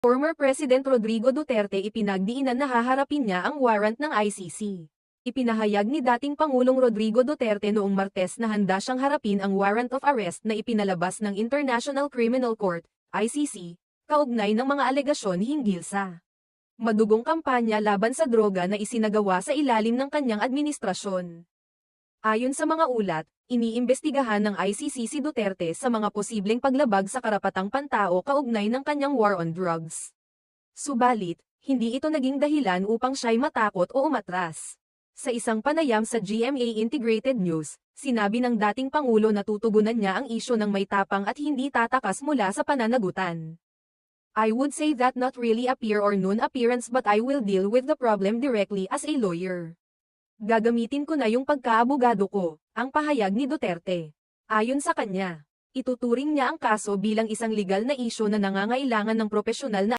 Former President Rodrigo Duterte ipinagdiinan na haharapin niya ang warrant ng ICC. Ipinahayag ni dating Pangulong Rodrigo Duterte noong Martes na handa siyang harapin ang warrant of arrest na ipinalabas ng International Criminal Court, ICC, kaugnay ng mga alegasyon hinggil sa madugong kampanya laban sa droga na isinagawa sa ilalim ng kanyang administrasyon. Ayon sa mga ulat, iniimbestigahan ng ICC si Duterte sa mga posibleng paglabag sa karapatang pantao kaugnay ng kanyang war on drugs. Subalit, hindi ito naging dahilan upang siya'y matakot o umatras. Sa isang panayam sa GMA Integrated News, sinabi ng dating Pangulo na tutugunan niya ang isyu ng may tapang at hindi tatakas mula sa pananagutan. I would say that not really appear or non-appearance but I will deal with the problem directly as a lawyer. Gagamitin ko na yung pagkaabogado ko, ang pahayag ni Duterte. Ayon sa kanya, ituturing niya ang kaso bilang isang legal na isyu na nangangailangan ng propesyonal na